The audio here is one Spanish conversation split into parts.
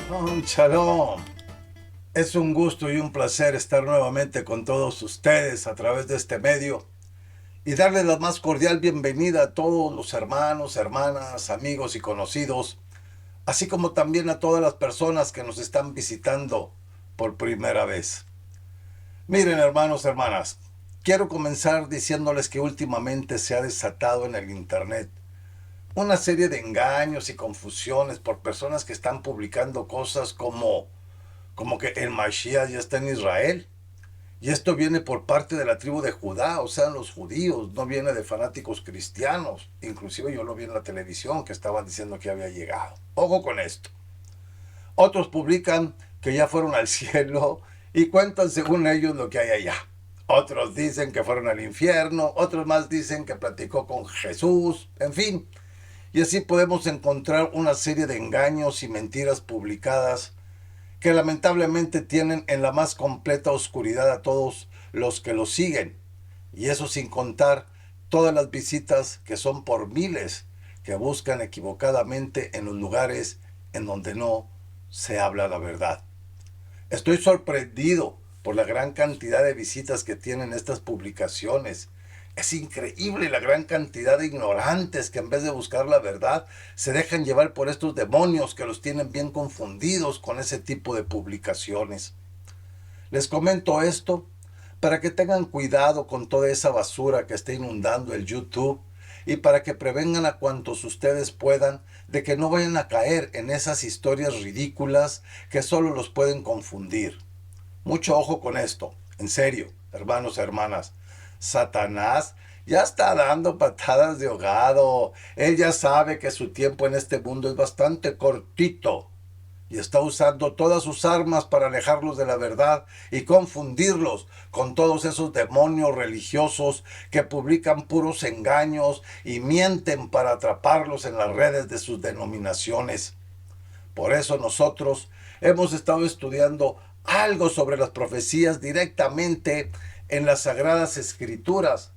Shalom. Es un gusto y un placer estar nuevamente con todos ustedes a través de este medio y darles la más cordial bienvenida a todos los hermanos, hermanas, amigos y conocidos, así como también a todas las personas que nos están visitando por primera vez. Miren, hermanos, hermanas, quiero comenzar diciéndoles que últimamente se ha desatado en el internet una serie de engaños y confusiones por personas que están publicando cosas como que el Mashiach ya está en Israel. Y esto viene por parte de la tribu de Judá, o sea, los judíos, no viene de fanáticos cristianos. Inclusive yo lo vi en la televisión que estaban diciendo que había llegado. Ojo con esto. Otros publican que ya fueron al cielo y cuentan según ellos lo que hay allá. Otros dicen que fueron al infierno, otros más dicen que platicó con Jesús, en fin. Y así podemos encontrar una serie de engaños y mentiras publicadas que lamentablemente tienen en la más completa oscuridad a todos los que lo siguen. Y eso sin contar todas las visitas que son por miles que buscan equivocadamente en los lugares en donde no se habla la verdad. Estoy sorprendido por la gran cantidad de visitas que tienen estas publicaciones. Es increíble la gran cantidad de ignorantes que en vez de buscar la verdad se dejan llevar por estos demonios que los tienen bien confundidos con ese tipo de publicaciones. Les comento esto para que tengan cuidado con toda esa basura que está inundando el YouTube y para que prevengan a cuantos ustedes puedan de que no vayan a caer en esas historias ridículas que solo los pueden confundir. Mucho ojo con esto, en serio, hermanos y hermanas. Satanás ya está dando patadas de ahogado. Él ya sabe que su tiempo en este mundo es bastante cortito y está usando todas sus armas para alejarlos de la verdad y confundirlos con todos esos demonios religiosos que publican puros engaños y mienten para atraparlos en las redes de sus denominaciones. Por eso nosotros hemos estado estudiando algo sobre las profecías directamente en las Sagradas Escrituras,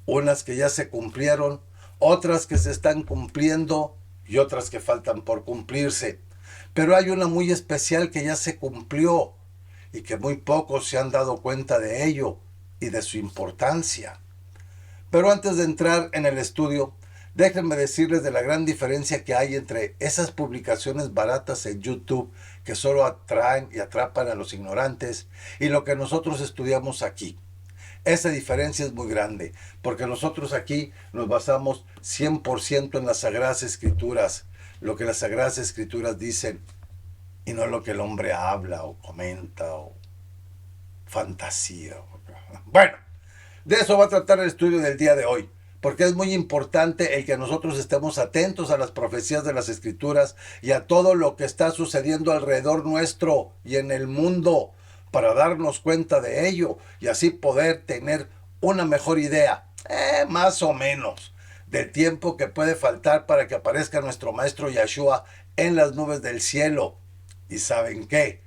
unas que ya se cumplieron, otras que se están cumpliendo y otras que faltan por cumplirse. Pero hay una muy especial que ya se cumplió y que muy pocos se han dado cuenta de ello y de su importancia. Pero antes de entrar en el estudio, déjenme decirles de la gran diferencia que hay entre esas publicaciones baratas en YouTube que solo atraen y atrapan a los ignorantes y lo que nosotros estudiamos aquí. Esa diferencia es muy grande, porque nosotros aquí nos basamos 100% en las Sagradas Escrituras, lo que las Sagradas Escrituras dicen, y no lo que el hombre habla o comenta o fantasía. Bueno, de eso va a tratar el estudio del día de hoy, porque es muy importante el que nosotros estemos atentos a las profecías de las Escrituras y a todo lo que está sucediendo alrededor nuestro y en el mundo, para darnos cuenta de ello y así poder tener una mejor idea, más o menos, del tiempo que puede faltar para que aparezca nuestro Maestro Yahshua en las nubes del cielo. ¿Y saben qué?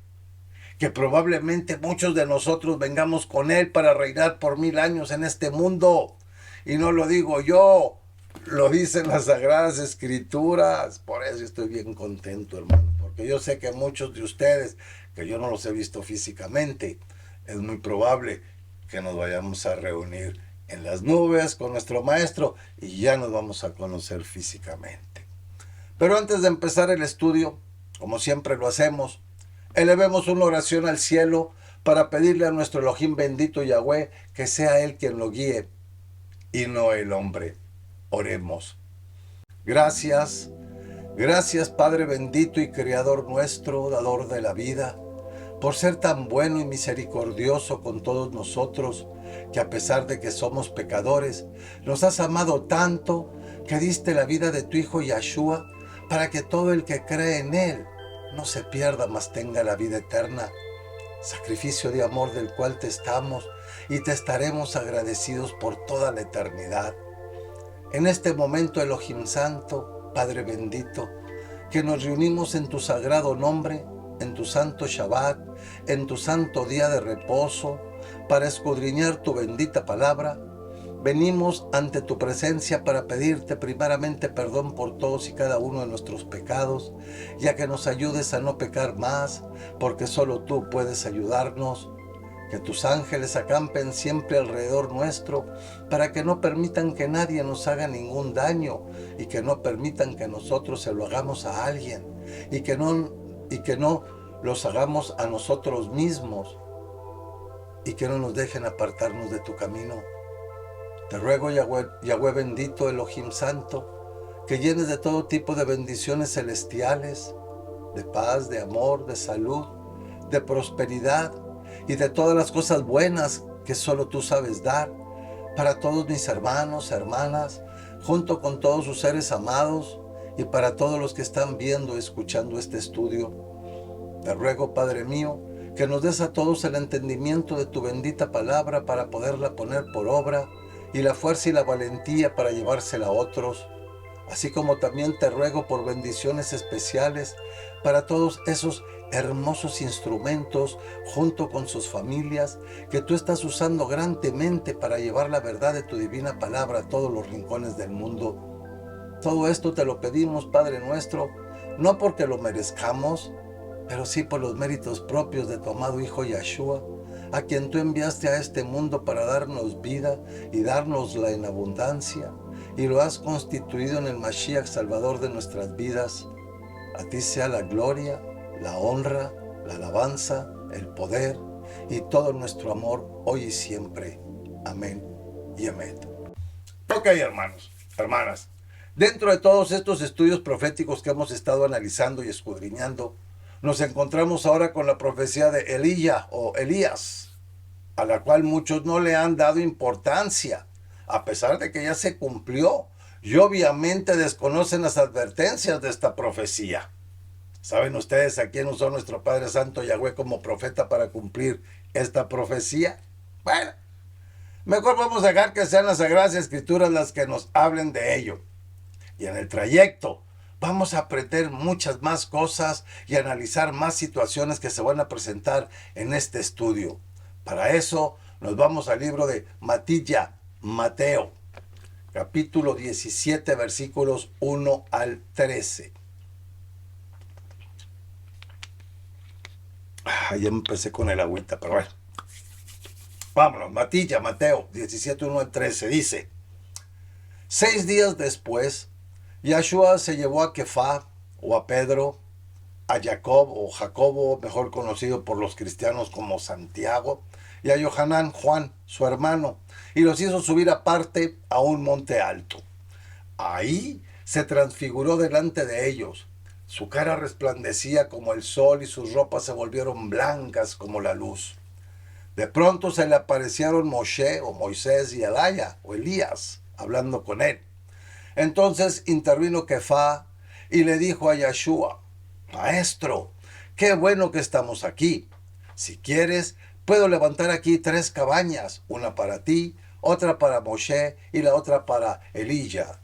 Que probablemente muchos de nosotros vengamos con Él para reinar por 1000 años en este mundo. Y no lo digo yo, lo dicen las Sagradas Escrituras. Por eso estoy bien contento, hermano, porque yo sé que muchos de ustedes, que yo no los he visto físicamente, es muy probable que nos vayamos a reunir en las nubes con nuestro Maestro y ya nos vamos a conocer físicamente. Pero antes de empezar el estudio, como siempre lo hacemos, elevemos una oración al cielo para pedirle a nuestro Elohim bendito Yahweh que sea Él quien lo guíe y no el hombre. Oremos. Gracias, gracias Padre bendito y Creador nuestro, dador de la vida, por ser tan bueno y misericordioso con todos nosotros, que a pesar de que somos pecadores, nos has amado tanto que diste la vida de tu Hijo Yahshua para que todo el que cree en Él no se pierda, mas tenga la vida eterna. Sacrificio de amor del cual te estamos y te estaremos agradecidos por toda la eternidad. En este momento, Elohim Santo, Padre bendito, que nos reunimos en tu sagrado nombre, en tu santo Shabbat, en tu santo día de reposo, para escudriñar tu bendita palabra, venimos ante tu presencia para pedirte primeramente perdón por todos y cada uno de nuestros pecados, ya que nos ayudes a no pecar más, porque solo tú puedes ayudarnos. Que tus ángeles acampen siempre alrededor nuestro, para que no permitan que nadie nos haga ningún daño y que no permitan que nosotros se lo hagamos a alguien y que no los hagamos a nosotros mismos y que no nos dejen apartarnos de tu camino. Te ruego, Yahweh bendito, Elohim santo, que llenes de todo tipo de bendiciones celestiales, de paz, de amor, de salud, de prosperidad y de todas las cosas buenas que solo tú sabes dar para todos mis hermanos, hermanas, junto con todos sus seres amados y para todos los que están viendo y escuchando este estudio. Te ruego, Padre mío, que nos des a todos el entendimiento de tu bendita palabra para poderla poner por obra y la fuerza y la valentía para llevársela a otros. Así como también te ruego por bendiciones especiales para todos esos hermosos instrumentos junto con sus familias que tú estás usando grandemente para llevar la verdad de tu divina palabra a todos los rincones del mundo. Todo esto te lo pedimos, Padre nuestro, no porque lo merezcamos, pero sí por los méritos propios de tu amado Hijo Yahshua, a quien tú enviaste a este mundo para darnos vida y dárnosla en abundancia, y lo has constituido en el Mashiach Salvador de nuestras vidas. A ti sea la gloria, la honra, la alabanza, el poder y todo nuestro amor hoy y siempre. Amén y amén. Ok, hermanos, hermanas, dentro de todos estos estudios proféticos que hemos estado analizando y escudriñando, nos encontramos ahora con la profecía de Elías, a la cual muchos no le han dado importancia, a pesar de que ya se cumplió, y obviamente desconocen las advertencias de esta profecía. ¿Saben ustedes a quién usó nuestro Padre Santo Yahweh como profeta para cumplir esta profecía? Bueno, mejor vamos a dejar que sean las Sagradas Escrituras las que nos hablen de ello. Y en el trayecto vamos a aprender muchas más cosas y analizar más situaciones que se van a presentar en este estudio. Para eso nos vamos al libro de Mateo, capítulo 17, versículos 1 al 13. Ya empecé con el agüita, pero bueno. Vámonos, Mateo 17, 1 al 13, dice: 6 días después, Yahshua se llevó a Kefá, o a Pedro, a Jacobo, mejor conocido por los cristianos como Santiago, y a Yohanan, Juan, su hermano, y los hizo subir aparte a un monte alto. Ahí se transfiguró delante de ellos. Su cara resplandecía como el sol y sus ropas se volvieron blancas como la luz. De pronto se le aparecieron Moisés y Elías, hablando con él. Entonces intervino Kefá y le dijo a Yahshua: Maestro, qué bueno que estamos aquí. Si quieres, puedo levantar aquí 3 cabañas, una para ti, otra para Moshe y la otra para Elías.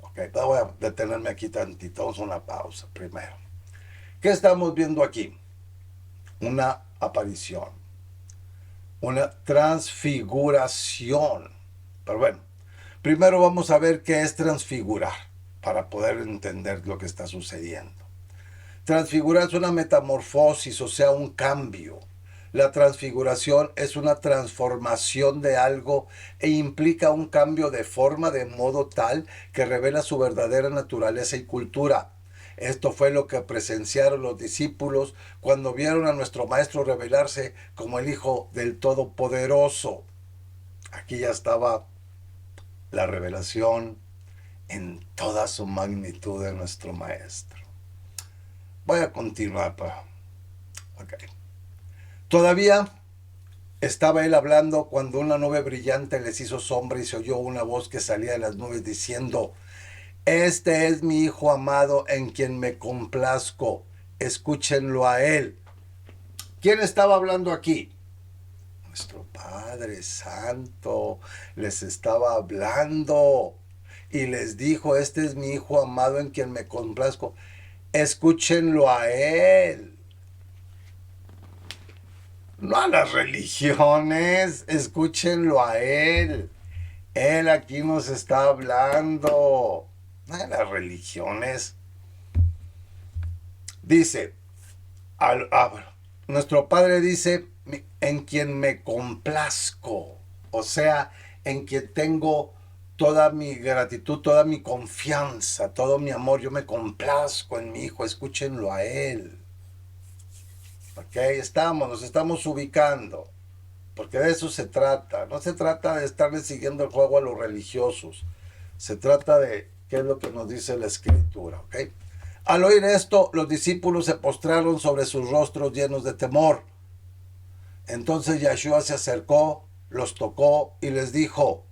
Ok, voy a detenerme aquí tantito, vamos a una pausa primero. ¿Qué estamos viendo aquí? Una aparición, una transfiguración. Pero bueno, primero vamos a ver qué es transfigurar, para poder entender lo que está sucediendo. Transfigurar es una metamorfosis, o sea, un cambio. La transfiguración es una transformación de algo e implica un cambio de forma de modo tal que revela su verdadera naturaleza y cultura. Esto fue lo que presenciaron los discípulos cuando vieron a nuestro Maestro revelarse como el Hijo del Todopoderoso. Aquí ya estaba la revelación en toda su magnitud de nuestro Maestro. Voy a continuar. Okay. Todavía estaba él hablando cuando una nube brillante les hizo sombra y se oyó una voz que salía de las nubes diciendo: Este es mi Hijo amado en quien me complazco, escúchenlo a él. ¿Quién estaba hablando aquí? Nuestro Padre Santo les estaba hablando y les dijo: Este es mi Hijo amado en quien me complazco, escúchenlo a él. No a las religiones, escúchenlo a él. Él aquí nos está hablando. Las religiones. Dice, bueno, nuestro Padre dice, en quien me complazco. O sea, en quien tengo toda mi gratitud, toda mi confianza, todo mi amor. Yo me complazco en mi Hijo, escúchenlo a Él. Ok, nos estamos ubicando. Porque de eso se trata. No se trata de estarle siguiendo el juego a los religiosos. Se trata de qué es lo que nos dice la Escritura. ¿Ok? Al oír esto, los discípulos se postraron sobre sus rostros llenos de temor. Entonces Yeshua se acercó, los tocó y les dijo,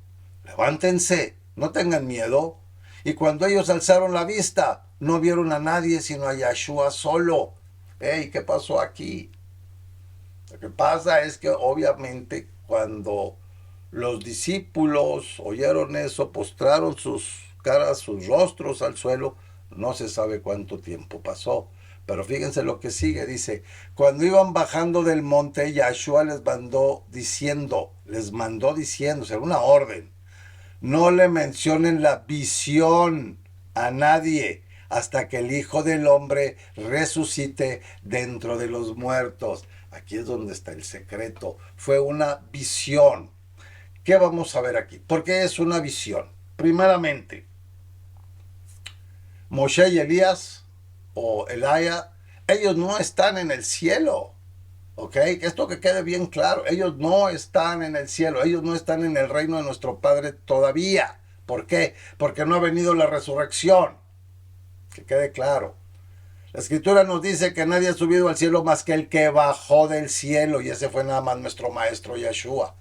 levántense, no tengan miedo. Y cuando ellos alzaron la vista, no vieron a nadie sino a Yeshua solo. Hey, ¿qué pasó aquí? Lo que pasa es que obviamente cuando los discípulos oyeron eso, postraron sus caras, sus rostros al suelo, no se sabe cuánto tiempo pasó. Pero fíjense lo que sigue, dice, cuando iban bajando del monte, Yahshua les mandó diciendo, o sea, una orden, no le mencionen la visión a nadie hasta que el Hijo del Hombre resucite dentro de los muertos. Aquí es donde está el secreto. Fue una visión. ¿Qué vamos a ver aquí? ¿Por qué es una visión? Primeramente, Moshe y Elías o Elías, ellos no están en el cielo. ¿Ok? Esto que quede bien claro. Ellos no están en el cielo. Ellos no están en el reino de nuestro Padre todavía. ¿Por qué? Porque no ha venido la resurrección. Que quede claro. La Escritura nos dice que nadie ha subido al cielo más que el que bajó del cielo. Y ese fue nada más nuestro Maestro Yeshua.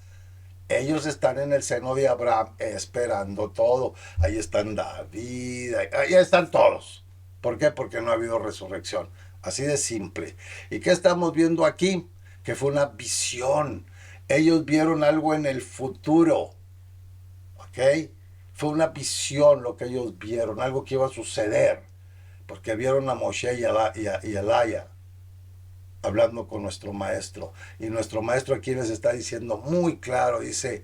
Ellos están en el seno de Abraham esperando todo. Ahí están David, ahí están todos. ¿Por qué? Porque no ha habido resurrección. Así de simple. ¿Y qué estamos viendo aquí? Que fue una visión. Ellos vieron algo en el futuro. ¿Ok? Fue una visión lo que ellos vieron, algo que iba a suceder. Porque vieron a Moshe y a Elías hablando con nuestro maestro. Y nuestro maestro aquí les está diciendo muy claro, dice,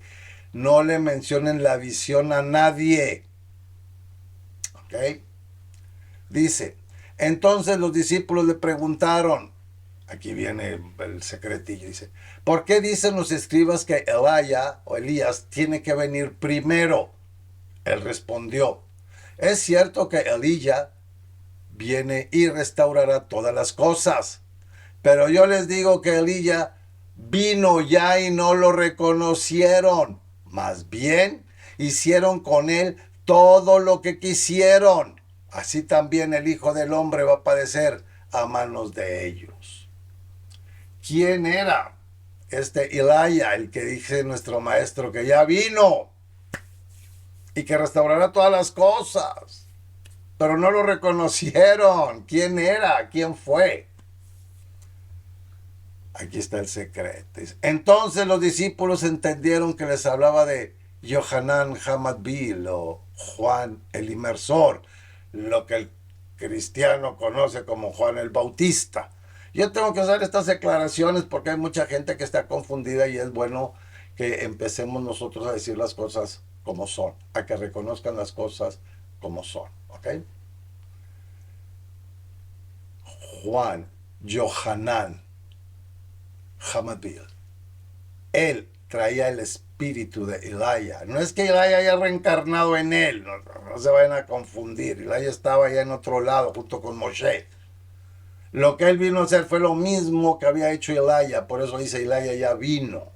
no le mencionen la visión a nadie. ¿Ok? Dice, entonces los discípulos le preguntaron, aquí viene el secretillo, dice, ¿por qué dicen los escribas que Elías tiene que venir primero? Él respondió, es cierto que Elías viene y restaurará todas las cosas. Pero yo les digo que Elías vino ya y no lo reconocieron. Más bien, hicieron con él todo lo que quisieron. Así también el Hijo del Hombre va a padecer a manos de ellos. ¿Quién era este Elías, el que dice nuestro maestro que ya vino y que restaurará todas las cosas? Pero no lo reconocieron. ¿Quién era? ¿Quién fue? Aquí está el secreto. Entonces los discípulos entendieron que les hablaba de Yohanan Hamadbil o Juan el Inmersor, lo que el cristiano conoce como Juan el Bautista. Yo tengo que hacer estas declaraciones porque hay mucha gente que está confundida y es bueno que empecemos nosotros a decir las cosas como son, a que reconozcan las cosas como son. ¿Ok? Juan, Yohanan, Hamadbil. Él traía el espíritu de Elías. No es que Elías haya reencarnado en él, no se vayan a confundir. Elías estaba allá en otro lado junto con Moshe. Lo que él vino a hacer fue lo mismo que había hecho Elías, por eso dice Elías ya vino.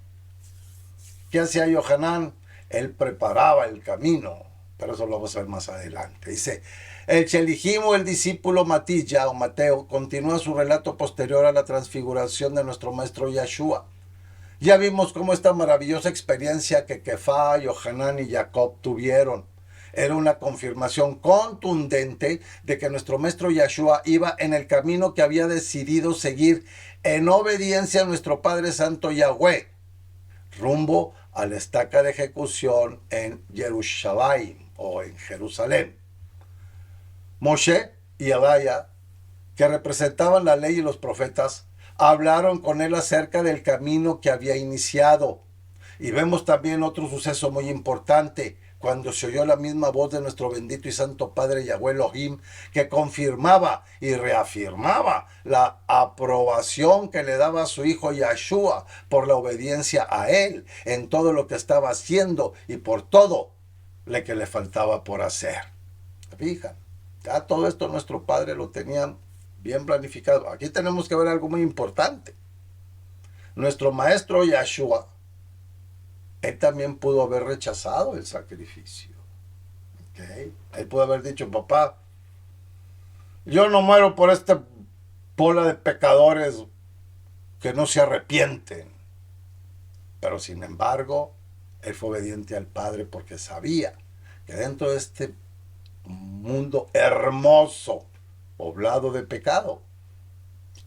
¿Qué hacía Yohanan? Él preparaba el camino, pero eso lo vamos a ver más adelante. Dice, el Chelijimo, el discípulo Matilla o Mateo, continúa su relato posterior a la transfiguración de nuestro maestro Yeshua. Ya vimos cómo esta maravillosa experiencia que Kefá, Yohanan y Jacob tuvieron era una confirmación contundente de que nuestro maestro Yeshua iba en el camino que había decidido seguir en obediencia a nuestro Padre Santo Yahweh, rumbo a la estaca de ejecución en Jerusalén o en Jerusalén. Moshe y Elías, que representaban la ley y los profetas, hablaron con él acerca del camino que había iniciado Y vemos también otro suceso muy importante, cuando se oyó la misma voz de nuestro bendito y santo Padre Yahweh Elohim, que confirmaba y reafirmaba la aprobación que le daba a su hijo Yahshua por la obediencia a él en todo lo que estaba haciendo y por todo lo que le faltaba por hacer. Fijan, ya todo esto nuestro Padre lo tenía bien planificado. Aquí tenemos que ver algo muy importante. Nuestro maestro Yahshua, él también pudo haber rechazado el sacrificio. ¿Okay? Él pudo haber dicho, papá, yo no muero por esta bola de pecadores que no se arrepienten. Pero sin embargo, él fue obediente al Padre porque sabía que dentro de este mundo hermoso, poblado de pecado,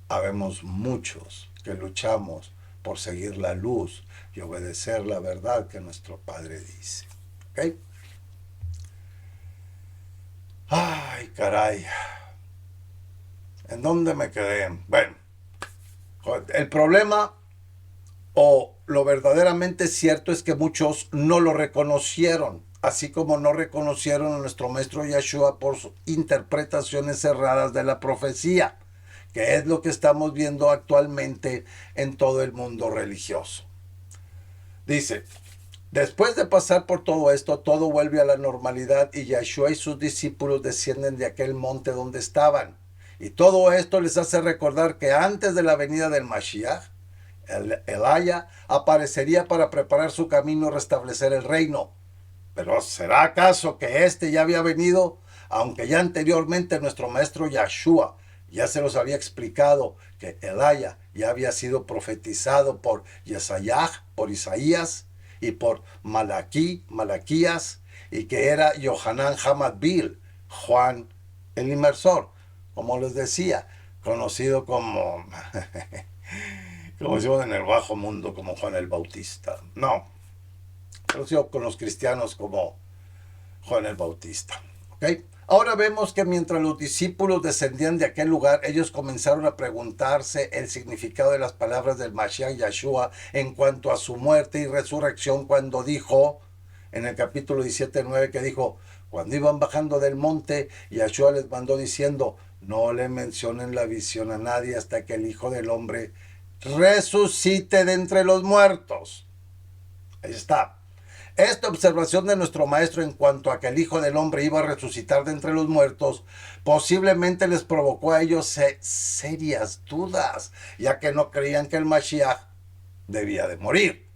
habemos muchos que luchamos por seguir la luz y obedecer la verdad que nuestro Padre dice. ¿Ok? Ay, caray. ¿En dónde me quedé? Bueno, el problema o lo verdaderamente cierto es que muchos no lo reconocieron, así como no reconocieron a nuestro maestro Yahshua por sus interpretaciones erradas de la profecía, que es lo que estamos viendo actualmente en todo el mundo religioso. Dice, después de pasar por todo esto, todo vuelve a la normalidad y Yahshua y sus discípulos descienden de aquel monte donde estaban. Y todo esto les hace recordar que antes de la venida del Mashiach, Elaya aparecería para preparar su camino y restablecer el reino. Pero ¿será acaso que este ya había venido? Aunque ya anteriormente nuestro maestro Yahshua ya se los había explicado que Elaya ya había sido profetizado por Yesayah, por Isaías y por Malaquías, y que era Yohanan Hamadbil, Juan el Inmersor, como les decía, conocido como decimos en el bajo mundo, como Juan el Bautista. No, conocido con los cristianos como Juan el Bautista. ¿Okay? Ahora vemos que mientras los discípulos descendían de aquel lugar, ellos comenzaron a preguntarse el significado de las palabras del Mashiach Yahshua en cuanto a su muerte y resurrección, cuando dijo, en el capítulo 17:9, que dijo, cuando iban bajando del monte, Yahshua les mandó diciendo, no le mencionen la visión a nadie hasta que el Hijo del Hombre resucite de entre los muertos. Ahí está. Esta observación de nuestro maestro en cuanto a que el Hijo del Hombre iba a resucitar de entre los muertos posiblemente les provocó a ellos serias dudas, ya que no creían que el Mashiach debía de morir.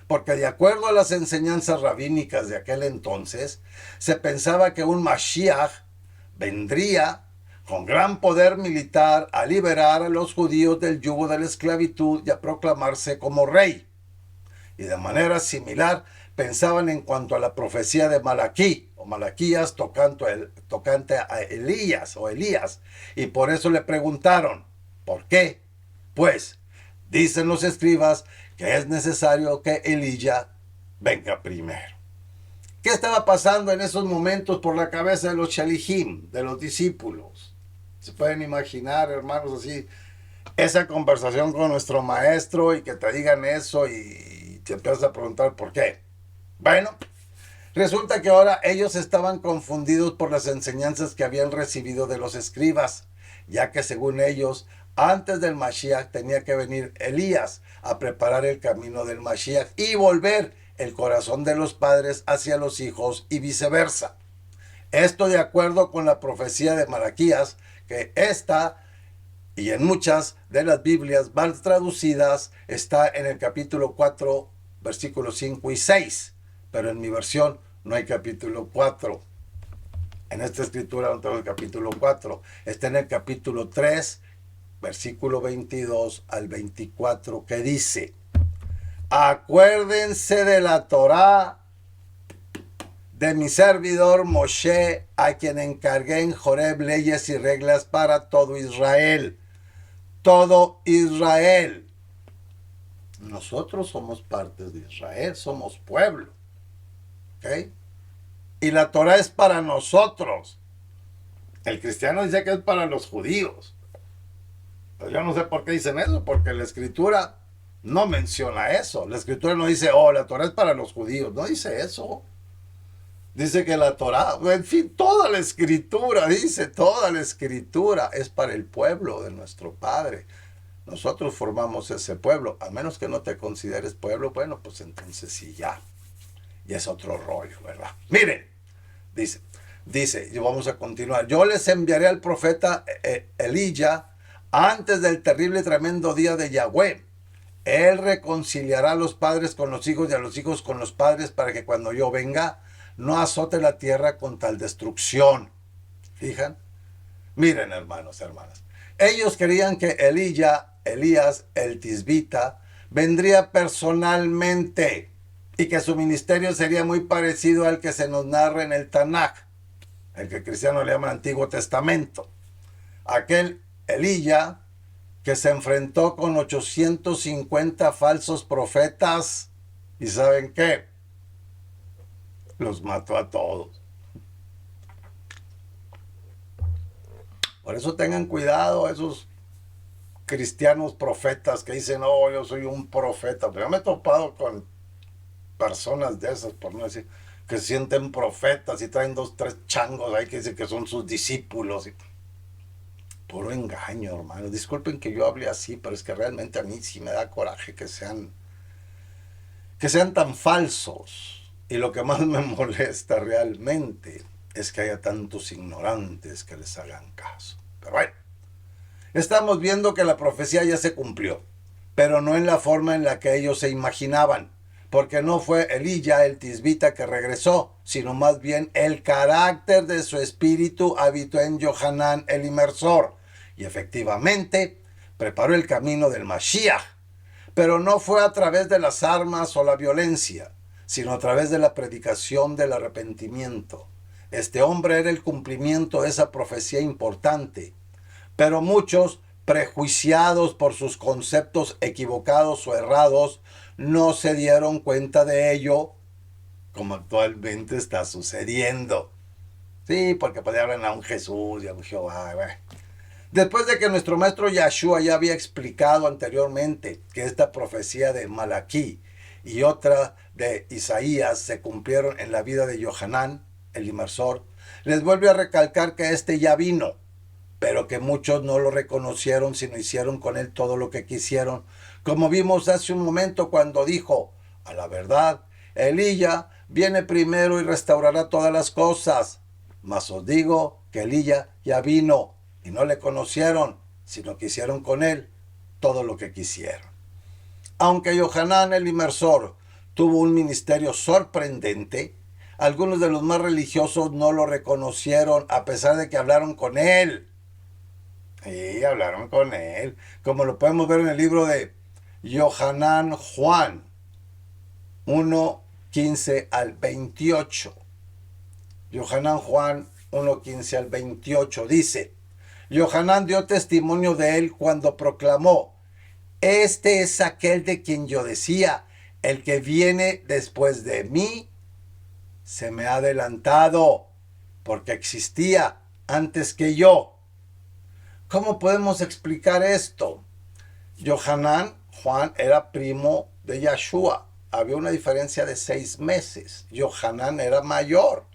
Porque de acuerdo a las enseñanzas rabínicas de aquel entonces, se pensaba que un Mashiach vendría con gran poder militar a liberar a los judíos del yugo de la esclavitud y a proclamarse como rey. Y de manera similar pensaban en cuanto a la profecía de Malaquías tocante a Elías, y por eso le preguntaron, ¿por qué? Pues dicen los escribas que es necesario que Elías venga primero. ¿Qué estaba pasando en esos momentos por la cabeza de los Shalihim, de los discípulos? Se pueden imaginar, hermanos, así, esa conversación con nuestro maestro y que te digan eso y te empiezas a preguntar por qué. Bueno, resulta que ahora ellos estaban confundidos por las enseñanzas que habían recibido de los escribas, ya que según ellos, antes del Mashiach tenía que venir Elías a preparar el camino del Mashiach y volver el corazón de los padres hacia los hijos y viceversa. Esto de acuerdo con la profecía de Malaquías, que esta y en muchas de las Biblias mal traducidas está en el capítulo 4, versículos 5 y 6. Pero en mi versión no hay capítulo 4. En esta escritura no tengo el capítulo 4. Está en el capítulo 3, versículo 22 al 24, que dice, acuérdense de la Torá de mi servidor Moshe, a quien encargué en Joreb leyes y reglas para todo Israel. Todo Israel. Nosotros somos parte de Israel, somos pueblo. ¿Okay? Y la Torah es para nosotros. El cristiano dice que es para los judíos. Pero yo no sé por qué dicen eso, porque la escritura No menciona eso. La escritura no dice, oh, la Torah es para los judíos. No dice eso. Dice que la Torah, en fin, toda la escritura, dice, toda la escritura es para el pueblo de nuestro Padre. Nosotros formamos ese pueblo. A menos que no te consideres pueblo, bueno, pues entonces sí ya. Y es otro rollo, ¿verdad? Miren, dice, y vamos a continuar. Yo les enviaré al profeta Elías antes del terrible y tremendo día de Yahweh. Él reconciliará a los padres con los hijos y a los hijos con los padres para que cuando yo venga no azote la tierra con tal destrucción. ¿Fijan? Miren, hermanos, hermanas. Ellos creían que Elías, el tisbita, vendría personalmente y que su ministerio sería muy parecido al que se nos narra en el Tanaj, el que cristiano le llama Antiguo Testamento. Aquel Elías que se enfrentó con 850 falsos profetas y ¿saben qué? Los mató a todos. Por eso tengan cuidado esos cristianos profetas que dicen, oh, yo soy un profeta. Pero yo me he topado con personas de esas, por no decir, que se sienten profetas y traen 2, 3 changos ahí que dicen que son sus discípulos. Puro engaño, hermano. Disculpen que yo hable así, pero es que realmente a mí sí me da coraje que sean tan falsos. Y lo que más me molesta realmente es que haya tantos ignorantes que les hagan caso. Pero bueno, estamos viendo que la profecía ya se cumplió, pero no en la forma en la que ellos se imaginaban, porque no fue Elías el tisbita que regresó, sino más bien el carácter de su espíritu habitó en Johanán el inmersor, y efectivamente preparó el camino del Mashiach, pero no fue a través de las armas o la violencia, sino a través de la predicación del arrepentimiento. Este hombre era el cumplimiento de esa profecía importante, pero muchos, prejuiciados por sus conceptos equivocados o errados, no se dieron cuenta de ello, como actualmente está sucediendo. Sí, porque pues hablan a un Jesús y a un Jehová. Después de que nuestro maestro Yahshua ya había explicado anteriormente que esta profecía de Malaquí y otra de Isaías se cumplieron en la vida de Johanán, el inmersor, les vuelve a recalcar que este ya vino, pero que muchos no lo reconocieron, sino hicieron con él todo lo que quisieron, como vimos hace un momento cuando dijo, a la verdad, Elías viene primero y restaurará todas las cosas, mas os digo que Elías ya vino y no le conocieron, sino que hicieron con él todo lo que quisieron. Aunque Johanán el inmersor tuvo un ministerio sorprendente, algunos de los más religiosos no lo reconocieron a pesar de que hablaron con él. Sí, hablaron con él, como lo podemos ver en el libro de Johanán Juan 1:15 al 28. Johanán Juan 1:15 al 28 dice, Johanán dio testimonio de él cuando proclamó, este es aquel de quien yo decía, el que viene después de mí se me ha adelantado, porque existía antes que yo. ¿Cómo podemos explicar esto? Johanán, Juan, era primo de Yahshua. Había una diferencia de 6 meses. Johanán era mayor.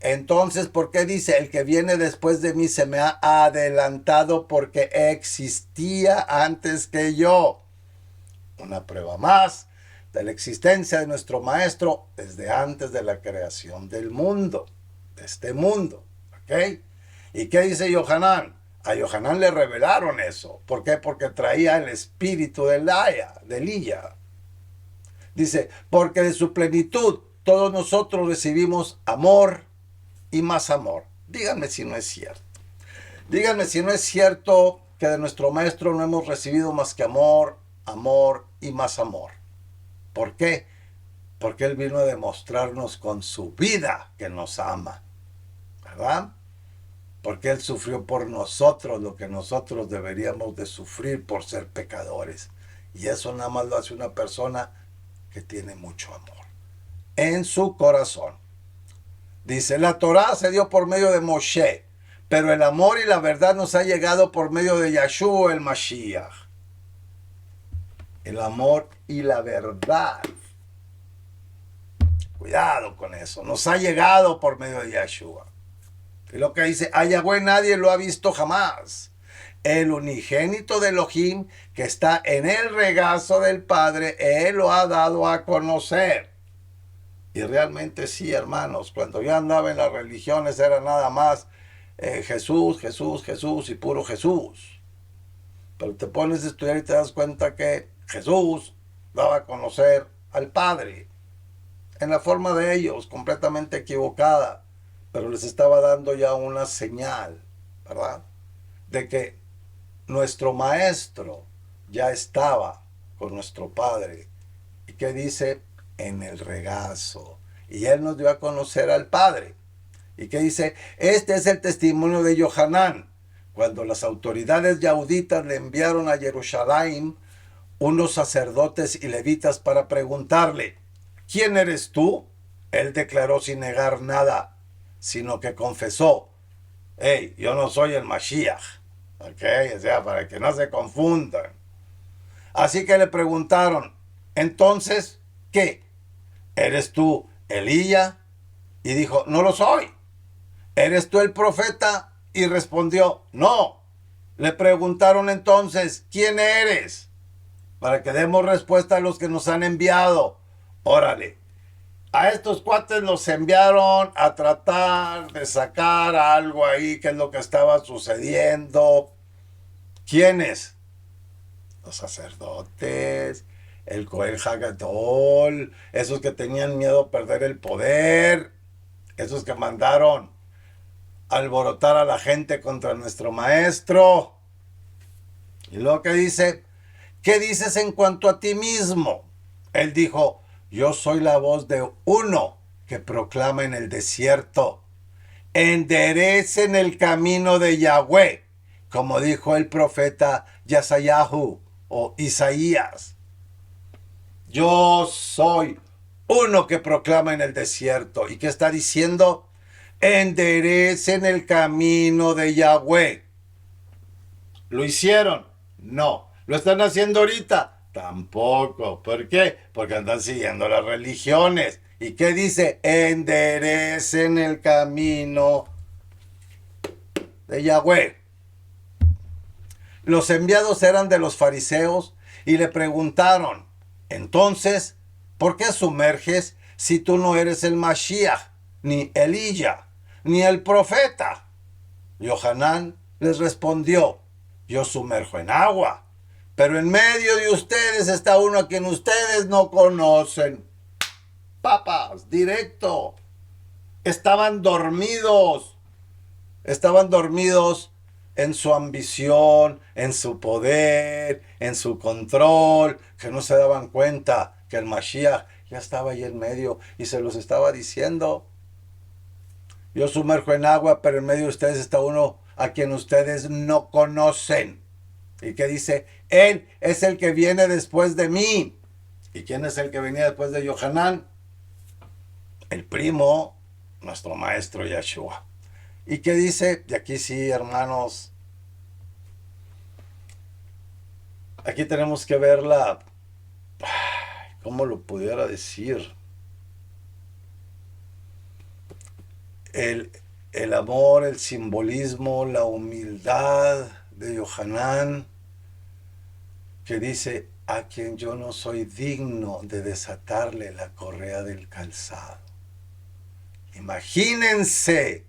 Entonces, ¿por qué dice, el que viene después de mí se me ha adelantado porque existía antes que yo? Una prueba más de la existencia de nuestro maestro desde antes de la creación del mundo, de este mundo. ¿Ok? ¿Y qué dice Johanán? A Johanán le revelaron eso. ¿Por qué? Porque traía el espíritu de Elías. Dice, porque de su plenitud todos nosotros recibimos amor y más amor. Díganme si no es cierto. Díganme si no es cierto que de nuestro maestro no hemos recibido más que amor, amor y más amor. ¿Por qué? Porque él vino a demostrarnos con su vida que nos ama. ¿Verdad? Porque él sufrió por nosotros lo que nosotros deberíamos de sufrir por ser pecadores. Y eso nada más lo hace una persona que tiene mucho amor en su corazón. Dice, la Torá se dio por medio de Moshe, pero el amor y la verdad nos ha llegado por medio de Yahshua el Mashiach. el amor y la verdad. Cuidado con eso. Nos ha llegado por medio de Yeshua. Y lo que dice, a Yahweh nadie lo ha visto jamás. El unigénito de Elohim que está en el regazo del Padre, Él lo ha dado a conocer. Y realmente sí, hermanos, cuando yo andaba en las religiones era nada más Jesús, Jesús, Jesús y puro Jesús. Pero te pones a estudiar y te das cuenta que Jesús daba a conocer al Padre en la forma de ellos, completamente equivocada, pero les estaba dando ya una señal, ¿verdad? De que nuestro Maestro ya estaba con nuestro Padre. ¿Y qué dice? En el regazo. Y Él nos dio a conocer al Padre. ¿Y qué dice? Este es el testimonio de Yohanan. Cuando las autoridades yauditas le enviaron a Jerusalén unos sacerdotes y levitas para preguntarle, ¿quién eres tú? Él declaró sin negar nada, sino que confesó, hey, yo no soy el Mashiach. ¿Ok? O sea, para que no se confundan. Así que le preguntaron, entonces, ¿qué? ¿Eres tú Elías? Y dijo, no lo soy. ¿Eres tú el profeta? Y respondió, no. Le preguntaron entonces, ¿quién eres? Para que demos respuesta a los que nos han enviado. Órale. A estos cuates los enviaron a tratar de sacar algo ahí, que es lo que estaba sucediendo. ¿Quiénes? Los sacerdotes, el Cohen Hagadol, esos que tenían miedo a perder el poder, esos que mandaron alborotar a la gente contra nuestro maestro. Y luego que dice, ¿qué dices en cuanto a ti mismo? Él dijo, yo soy la voz de uno que proclama en el desierto, enderecen el camino de Yahweh, como dijo el profeta Yasayahu o Isaías. Yo soy uno que proclama en el desierto. ¿Y qué está diciendo? Enderecen el camino de Yahweh. ¿Lo hicieron? No. ¿Lo están haciendo ahorita? Tampoco. ¿Por qué? Porque andan siguiendo las religiones. ¿Y qué dice? Enderecen el camino de Yahweh. Los enviados eran de los fariseos y le preguntaron, entonces, ¿por qué sumerges si tú no eres el Mashiach, ni Elías, ni el profeta? Yohanan les respondió, yo sumerjo en agua, pero en medio de ustedes está uno a quien ustedes no conocen. Papas, directo. Estaban dormidos en su ambición, en su poder, en su control, que no se daban cuenta que el Mashiach ya estaba ahí en medio y se los estaba diciendo. Yo sumerjo en agua, pero en medio de ustedes está uno a quien ustedes no conocen. ¿Y qué dice? Él es el que viene después de mí. ¿Y quién es el que venía después de Yohanan? El primo, nuestro maestro Yeshua. ¿Y qué dice? Y aquí sí, hermanos, aquí tenemos que verla, ¿cómo lo pudiera decir? El amor, el simbolismo, la humildad de Yohanan, que dice, a quien yo no soy digno de desatarle la correa del calzado. Imagínense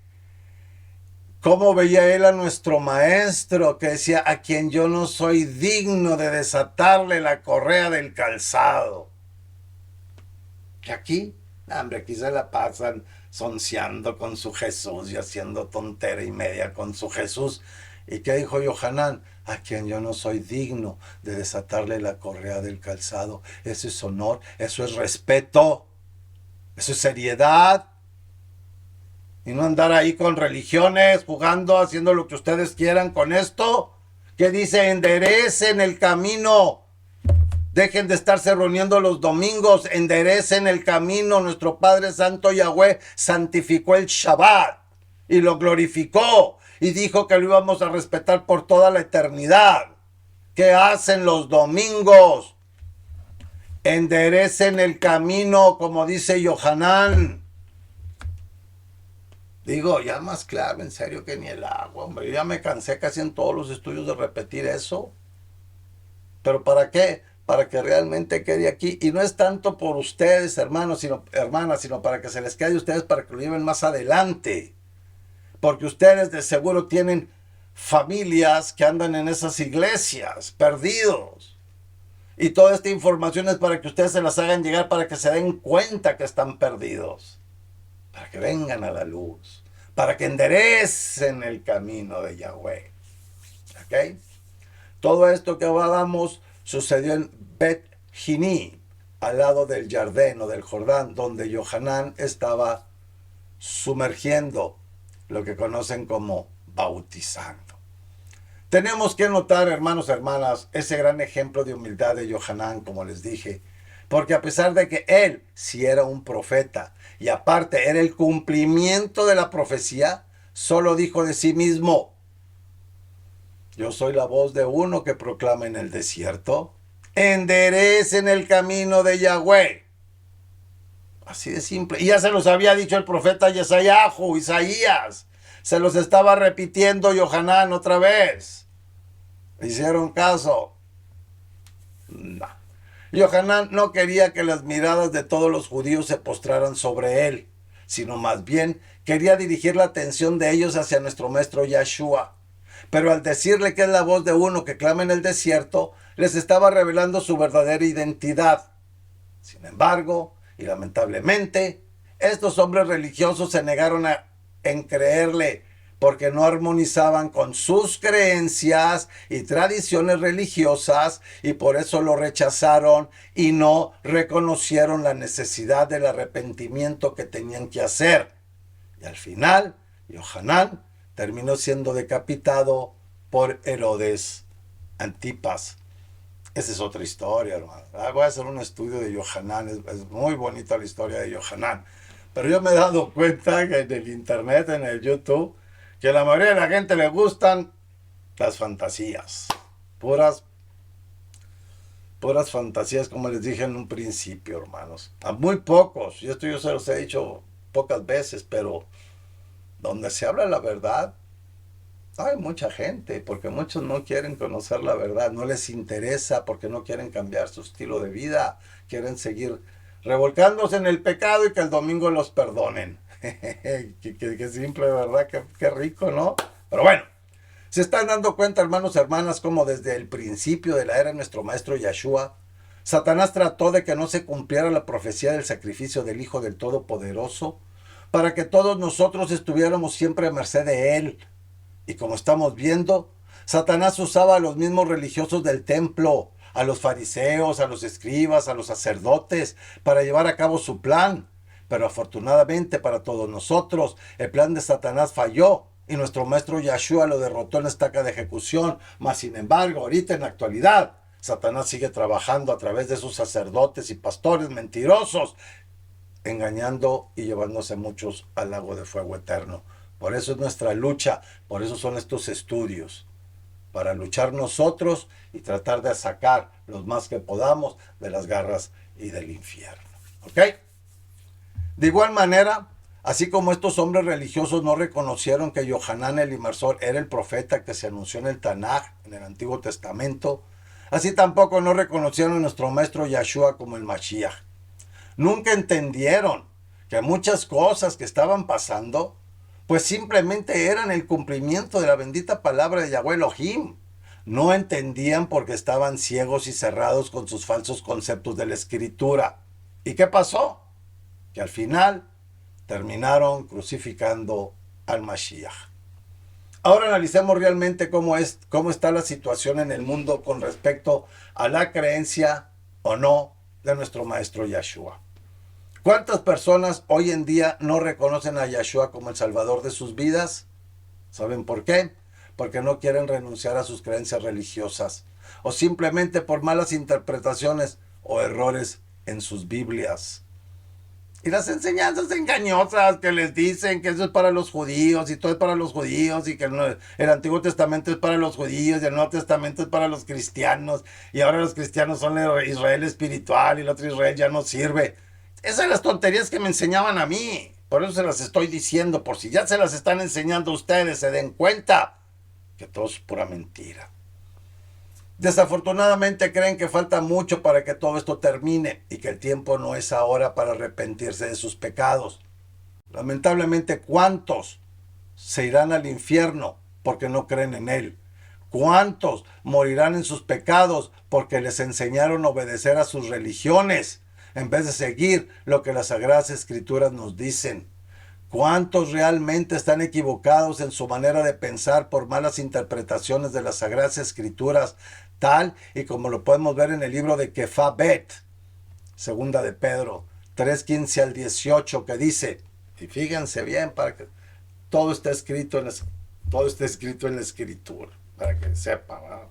cómo veía él a nuestro maestro, que decía, a quien yo no soy digno de desatarle la correa del calzado. Que aquí, hombre, aquí se la pasan sonceando con su Jesús y haciendo tontera y media con su Jesús. ¿Y qué dijo Yohanan? A quien yo no soy digno de desatarle la correa del calzado. Eso es honor, eso es respeto, eso es seriedad. Y no andar ahí con religiones, jugando, haciendo lo que ustedes quieran con esto. Que dice, enderecen el camino. Dejen de estarse reuniendo los domingos, enderecen el camino. Nuestro Padre Santo Yahweh santificó el Shabbat y lo glorificó y dijo que lo íbamos a respetar por toda la eternidad. ¿Qué hacen los domingos? Enderecen el camino, como dice Yohanan. Digo, ya más claro, en serio, que ni el agua, hombre. Yo ya me cansé casi en todos los estudios de repetir eso. ¿Pero para qué? Para que realmente quede aquí. Y no es tanto por ustedes, hermanos, sino hermanas, sino para que se les quede a ustedes, para que lo lleven más adelante. Porque ustedes de seguro tienen familias que andan en esas iglesias, perdidos. Y toda esta información es para que ustedes se las hagan llegar, para que se den cuenta que están perdidos. Para que vengan a la luz. Para que enderecen el camino de Yahweh. ¿Ok? Todo esto que hablamos sucedió en Bet Jiní, al lado del Jardín o del Jordán, donde Yohanan estaba sumergiendo, lo que conocen como bautizando. Tenemos que notar, hermanos, hermanas, ese gran ejemplo de humildad de Yohanan, como les dije, porque a pesar de que él sí era un profeta y aparte era el cumplimiento de la profecía, solo dijo de sí mismo: yo soy la voz de uno que proclama en el desierto: enderecen el camino de Yahweh. Así de simple. Y ya se los había dicho el profeta Isaías. Se los estaba repitiendo Yohanan otra vez. ¿Hicieron caso? No. Yohanan no quería que las miradas de todos los judíos se postraran sobre él, sino más bien quería dirigir la atención de ellos hacia nuestro maestro Yahshua. Pero al decirle que es la voz de uno que clama en el desierto, les estaba revelando su verdadera identidad. Sin embargo, y lamentablemente, estos hombres religiosos se negaron en creerle, porque no armonizaban con sus creencias y tradiciones religiosas, y por eso lo rechazaron y no reconocieron la necesidad del arrepentimiento que tenían que hacer. Y al final, Yohanan terminó siendo decapitado por Herodes Antipas. Esa es otra historia, hermano. Voy a hacer un estudio de Yohanan. Es muy bonita la historia de Yohanan. Pero yo me he dado cuenta que en el internet, en el YouTube, que a la mayoría de la gente le gustan las fantasías. Puras fantasías, como les dije en un principio, hermanos. A muy pocos. Y esto yo se los he dicho pocas veces, pero donde se habla la verdad, hay mucha gente, porque muchos no quieren conocer la verdad, no les interesa, porque no quieren cambiar su estilo de vida, quieren seguir revolcándose en el pecado y que el domingo los perdonen. Qué simple, ¿verdad? Qué rico, ¿no? Pero bueno, se están dando cuenta, hermanos y hermanas, como desde el principio de la era de nuestro maestro Yahshua, Satanás trató de que no se cumpliera la profecía del sacrificio del Hijo del Todopoderoso, para que todos nosotros estuviéramos siempre a merced de él. Y como estamos viendo, Satanás usaba a los mismos religiosos del templo, a los fariseos, a los escribas, a los sacerdotes, para llevar a cabo su plan. Pero afortunadamente para todos nosotros, el plan de Satanás falló y nuestro maestro Yahshua lo derrotó en la estaca de ejecución. Mas sin embargo, ahorita en la actualidad, Satanás sigue trabajando a través de sus sacerdotes y pastores mentirosos, engañando y llevándose muchos al lago de fuego eterno. Por eso es nuestra lucha, por eso son estos estudios, para luchar nosotros y tratar de sacar los más que podamos de las garras y del infierno. ¿Ok? De igual manera, así como estos hombres religiosos no reconocieron que Yohanan el Inmersor era el profeta que se anunció en el Tanaj, en el Antiguo Testamento, así tampoco no reconocieron a nuestro maestro Yahshua como el Mashiach. Nunca entendieron que muchas cosas que estaban pasando pues simplemente eran el cumplimiento de la bendita palabra de Yahweh Elohim. No entendían porque estaban ciegos y cerrados con sus falsos conceptos de la escritura. ¿Y qué pasó? Que al final terminaron crucificando al Mashiach. Ahora analicemos realmente cómo está la situación en el mundo con respecto a la creencia o no de nuestro maestro Yahshua. ¿Cuántas personas hoy en día no reconocen a Yahshua como el salvador de sus vidas? ¿Saben por qué? Porque no quieren renunciar a sus creencias religiosas o simplemente por malas interpretaciones o errores en sus Biblias. Y las enseñanzas engañosas que les dicen que eso es para los judíos y todo es para los judíos y que el Antiguo Testamento es para los judíos y el Nuevo Testamento es para los cristianos y ahora los cristianos son el Israel espiritual y el otro Israel ya no sirve. Esas son las tonterías que me enseñaban a mí. Por eso se las estoy diciendo, por si ya se las están enseñando a ustedes, se den cuenta que todo es pura mentira. Desafortunadamente creen que falta mucho para que todo esto termine y que el tiempo no es ahora para arrepentirse de sus pecados. Lamentablemente, ¿cuántos se irán al infierno porque no creen en Él? ¿Cuántos morirán en sus pecados porque les enseñaron a obedecer a sus religiones en vez de seguir lo que las Sagradas Escrituras nos dicen? ¿Cuántos realmente están equivocados en su manera de pensar por malas interpretaciones de las Sagradas Escrituras, tal y como lo podemos ver en el libro de Kefá Bet, segunda de Pedro 3:15 al 18, que dice, y fíjense bien, para que todo está escrito en la Escritura, para que sepa, ¿verdad?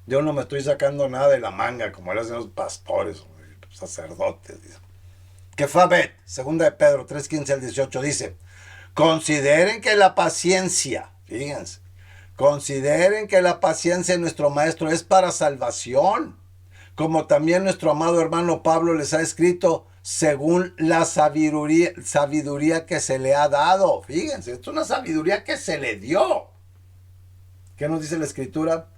Yo no me estoy sacando nada de la manga, como lo hacen los pastores, sacerdotes, dice. Kefá Bet, segunda de Pedro 3:15 al 18, dice, consideren que la paciencia, fíjense, consideren que la paciencia de nuestro Maestro es para salvación, como también nuestro amado hermano Pablo les ha escrito, según la sabiduría que se le ha dado. Fíjense, esto es una sabiduría que se le dio. ¿Qué nos dice la Escritura?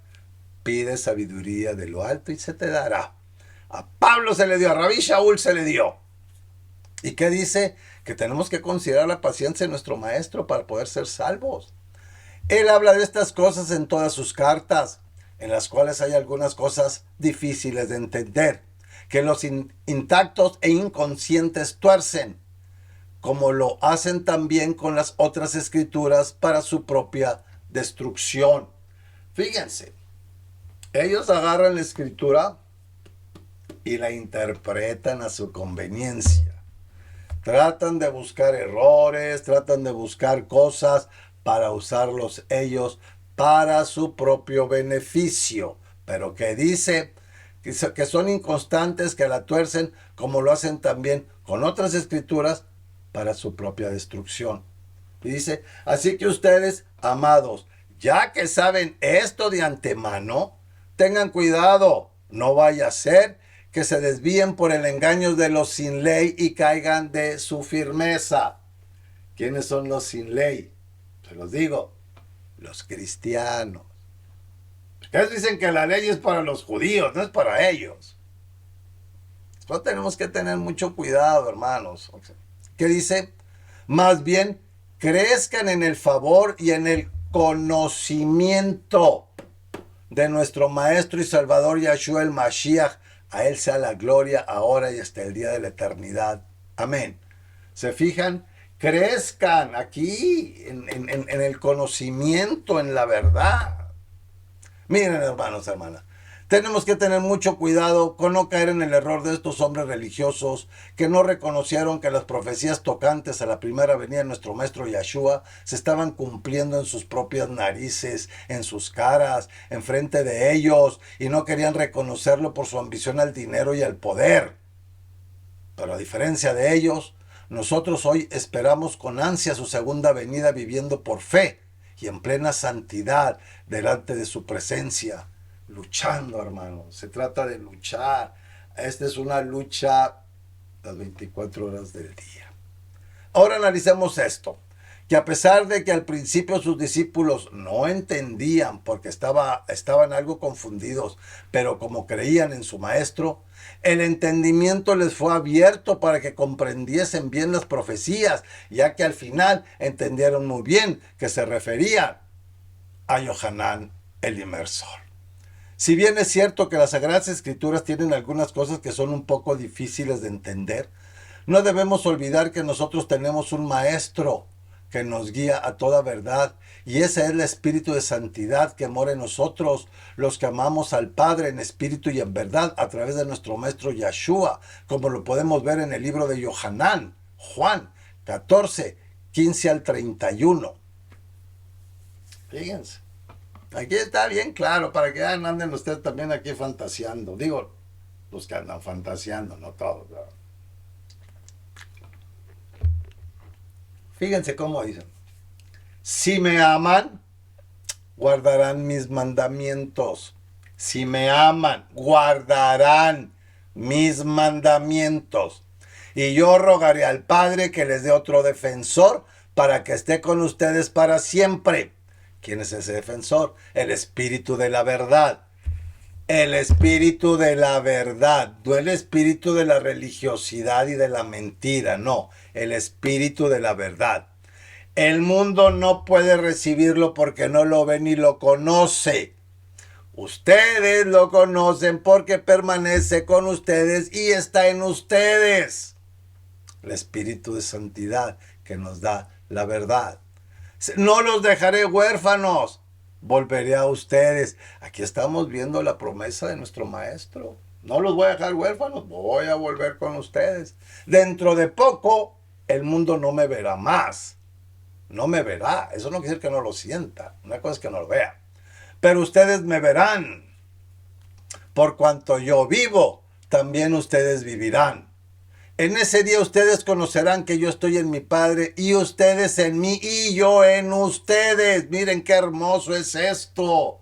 Pide sabiduría de lo alto y se te dará. A Pablo se le dio, a Rabí Shaul se le dio. ¿Y qué dice? Que tenemos que considerar la paciencia de nuestro Maestro para poder ser salvos. Él habla de estas cosas en todas sus cartas, en las cuales hay algunas cosas difíciles de entender, que los intactos e inconscientes tuercen, como lo hacen también con las otras escrituras para su propia destrucción. Fíjense, ellos agarran la escritura y la interpretan a su conveniencia. Tratan de buscar errores, tratan de buscar cosas para usarlos ellos para su propio beneficio. Pero que dice que son inconstantes, que la tuercen, como lo hacen también con otras escrituras para su propia destrucción. Y dice, así que ustedes, amados, ya que saben esto de antemano, tengan cuidado, no vaya a ser que se desvíen por el engaño de los sin ley y caigan de su firmeza. ¿Quiénes son los sin ley? Se los digo, los cristianos. Ustedes dicen que la ley es para los judíos, no es para ellos. Entonces tenemos que tener mucho cuidado, hermanos. ¿Qué dice? Más bien, crezcan en el favor y en el conocimiento de nuestro Maestro y Salvador Yahshua el Mashiach. A Él sea la gloria ahora y hasta el día de la eternidad. Amén. ¿Se fijan? Crezcan aquí en el conocimiento, en la verdad. Miren, hermanos, hermanas, tenemos que tener mucho cuidado con no caer en el error de estos hombres religiosos que no reconocieron que las profecías tocantes a la primera venida de nuestro Maestro Yahshua se estaban cumpliendo en sus propias narices, en sus caras, enfrente de ellos, y no querían reconocerlo por su ambición al dinero y al poder. Pero a diferencia de ellos, nosotros hoy esperamos con ansia su segunda venida viviendo por fe y en plena santidad delante de su presencia. Luchando, hermanos. Se trata de luchar. Esta es una lucha las 24 horas del día. Ahora analicemos esto. Que a pesar de que al principio sus discípulos no entendían porque estaban algo confundidos, pero como creían en su maestro, el entendimiento les fue abierto para que comprendiesen bien las profecías, ya que al final entendieron muy bien que se refería a Yohanan el Inmersor. Si bien es cierto que las Sagradas Escrituras tienen algunas cosas que son un poco difíciles de entender, no debemos olvidar que nosotros tenemos un maestro que nos guía a toda verdad, y ese es el Espíritu de Santidad que mora en nosotros, los que amamos al Padre en espíritu y en verdad, a través de nuestro Maestro Yahshua, como lo podemos ver en el libro de Yohanan, Juan 14:15 al 31. Fíjense. Aquí está bien claro, para que anden ustedes también aquí fantaseando. Digo, los que andan fantaseando, no todos. ¿No? Fíjense cómo dicen. Si me aman, guardarán mis mandamientos. Si me aman, guardarán mis mandamientos. Y yo rogaré al Padre que les dé otro defensor para que esté con ustedes para siempre. ¿Quién es ese defensor? El Espíritu de la verdad. El Espíritu de la verdad, no el espíritu de la religiosidad y de la mentira, no, el Espíritu de la verdad. El mundo no puede recibirlo porque no lo ve ni lo conoce. Ustedes lo conocen porque permanece con ustedes y está en ustedes. El Espíritu de santidad que nos da la verdad. No los dejaré huérfanos, volveré a ustedes. Aquí estamos viendo la promesa de nuestro maestro. No los voy a dejar huérfanos, voy a volver con ustedes. Dentro de poco, el mundo no me verá más. No me verá. Eso no quiere decir que no lo sienta. Una cosa es que no lo vea. Pero ustedes me verán. Por cuanto yo vivo, también ustedes vivirán. En ese día ustedes conocerán que yo estoy en mi Padre y ustedes en mí y yo en ustedes. Miren qué hermoso es esto.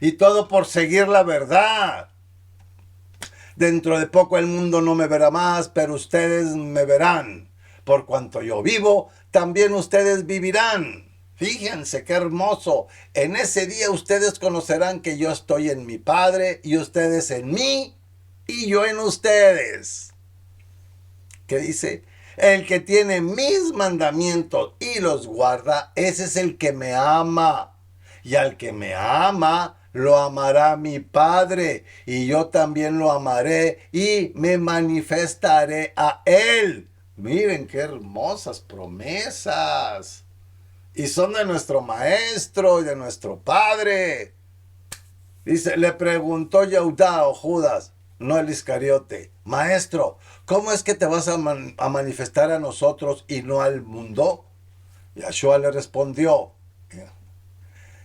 Y todo por seguir la verdad. Dentro de poco el mundo no me verá más, pero ustedes me verán. Por cuanto yo vivo, también ustedes vivirán. Fíjense qué hermoso. En ese día ustedes conocerán que yo estoy en mi Padre y ustedes en mí y yo en ustedes. ¿Qué dice? El que tiene mis mandamientos y los guarda, ese es el que me ama. Y al que me ama, lo amará mi Padre. Y yo también lo amaré y me manifestaré a él. Miren qué hermosas promesas. Y son de nuestro Maestro y de nuestro Padre. Dice, le preguntó Yehudá o Judas, no el Iscariote, Maestro, ¿cómo es que te vas a manifestar a nosotros y no al mundo? Yahshua le respondió,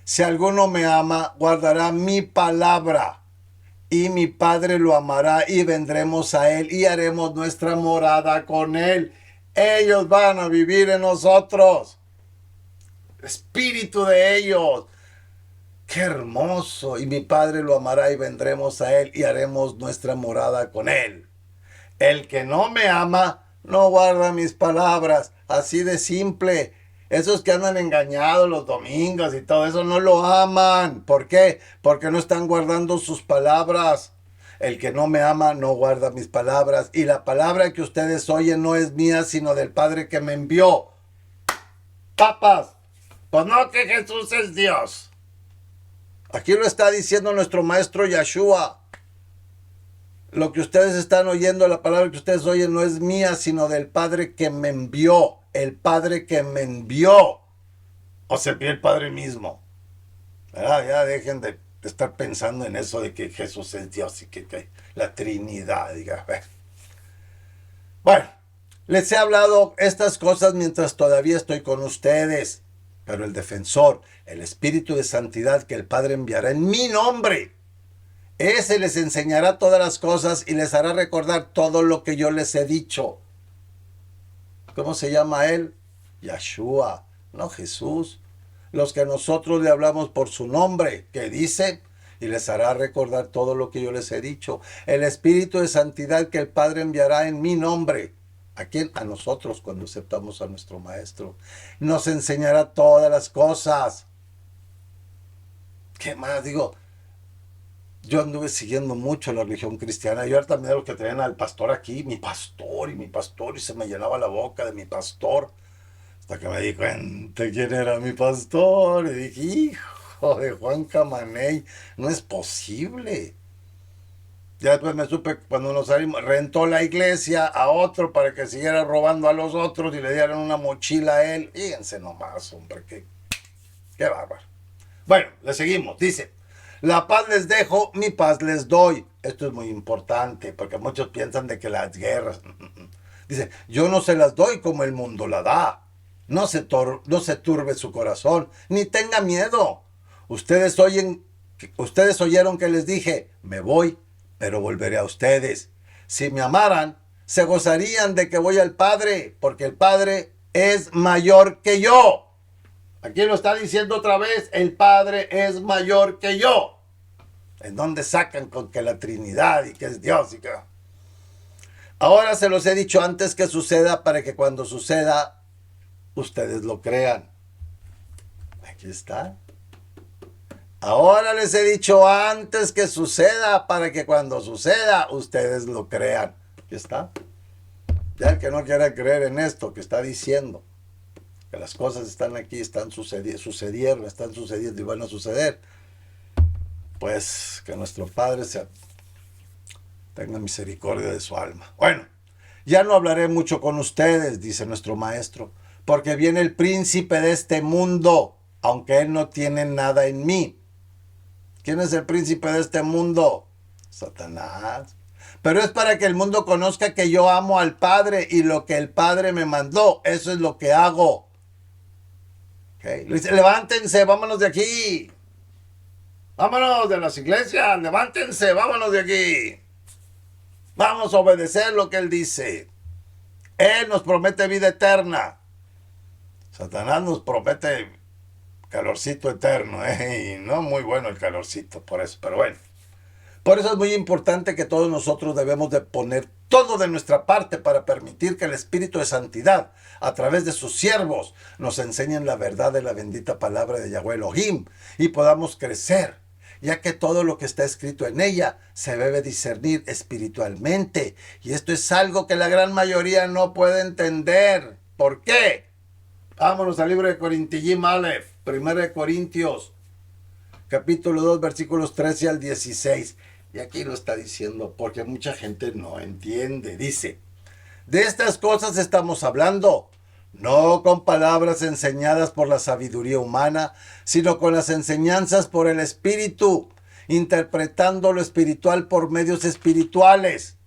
si alguno me ama, guardará mi palabra, y mi Padre lo amará, y vendremos a él, y haremos nuestra morada con él. Ellos van a vivir en nosotros. Espíritu de ellos. ¡Qué hermoso! Y mi Padre lo amará y vendremos a él y haremos nuestra morada con él. El que no me ama, no guarda mis palabras. Así de simple. Esos que andan engañados los domingos y todo eso no lo aman. ¿Por qué? Porque no están guardando sus palabras. El que no me ama, no guarda mis palabras. Y la palabra que ustedes oyen no es mía, sino del Padre que me envió. Papas, pues no que Jesús es Dios. Aquí lo está diciendo nuestro maestro Yahshua. Lo que ustedes están oyendo, la palabra que ustedes oyen no es mía, sino del Padre que me envió. El Padre que me envió. O sea, el Padre mismo. ¿Verdad? Ya dejen de estar pensando en eso de que Jesús es Dios y que la Trinidad. Diga. Bueno, les he hablado estas cosas mientras todavía estoy con ustedes. Pero el defensor, el Espíritu de Santidad que el Padre enviará en mi nombre, ese les enseñará todas las cosas y les hará recordar todo lo que yo les he dicho. ¿Cómo se llama él? Yahshua, no Jesús. Los que nosotros le hablamos por su nombre, que dice, y les hará recordar todo lo que yo les he dicho. El Espíritu de Santidad que el Padre enviará en mi nombre. ¿A quién? A nosotros cuando aceptamos a nuestro Maestro. Nos enseñará todas las cosas. ¿Qué más? Digo, yo anduve siguiendo mucho la religión cristiana. Yo ahorita también lo que traían al pastor aquí, mi pastor, y se me llenaba la boca de mi pastor. Hasta que me di cuenta quién era mi pastor. Y dije, hijo de Juan Camaney, no es posible. Ya después me supe cuando nos salimos, rentó la iglesia a otro para que siguiera robando a los otros y le dieran una mochila a él. Fíjense nomás, hombre, qué bárbaro. Bueno, le seguimos. Dice, la paz les dejo, mi paz les doy. Esto es muy importante porque muchos piensan de que las guerras... Dice, yo no se las doy como el mundo la da. No se turbe su corazón, ni tenga miedo. Ustedes oyeron que les dije, me voy, pero volveré a ustedes. Si me amaran, se gozarían de que voy al Padre, porque el Padre es mayor que yo. Aquí lo está diciendo otra vez, el Padre es mayor que yo. ¿En dónde sacan con que la Trinidad y que es Dios y que... Ahora se los he dicho antes que suceda para que cuando suceda, ustedes lo crean. Aquí está. Ahora les he dicho antes que suceda para que cuando suceda, ustedes lo crean. Aquí está. Ya el que no quiera creer en esto que está diciendo, que las cosas están aquí, sucedieron, están sucediendo y van a suceder, pues que nuestro Padre tenga misericordia de su alma. Bueno, ya no hablaré mucho con ustedes, dice nuestro maestro, porque viene el príncipe de este mundo, aunque él no tiene nada en mí. ¿Quién es el príncipe de este mundo? Satanás. Pero es para que el mundo conozca que yo amo al Padre y lo que el Padre me mandó, eso es lo que hago. ¿Okay? Dice, levántense, vámonos de aquí. Vámonos de las iglesias, levántense, vámonos de aquí. Vamos a obedecer lo que Él dice. Él nos promete vida eterna. Satanás nos promete calorcito eterno, y no muy bueno el calorcito, por eso, pero bueno. Por eso es muy importante que todos nosotros debemos de poner todo de nuestra parte para permitir que el Espíritu de Santidad, a través de sus siervos, nos enseñen la verdad de la bendita palabra de Yahweh Elohim y podamos crecer, ya que todo lo que está escrito en ella se debe discernir espiritualmente. Y esto es algo que la gran mayoría no puede entender. ¿Por qué? Vámonos al libro de Corintiyim Aleph, 1 Corintios, capítulo 2, versículos 13 al 16. Y aquí lo está diciendo porque mucha gente no entiende. Dice, de estas cosas estamos hablando, no con palabras enseñadas por la sabiduría humana, sino con las enseñanzas por el Espíritu, interpretando lo espiritual por medios espirituales.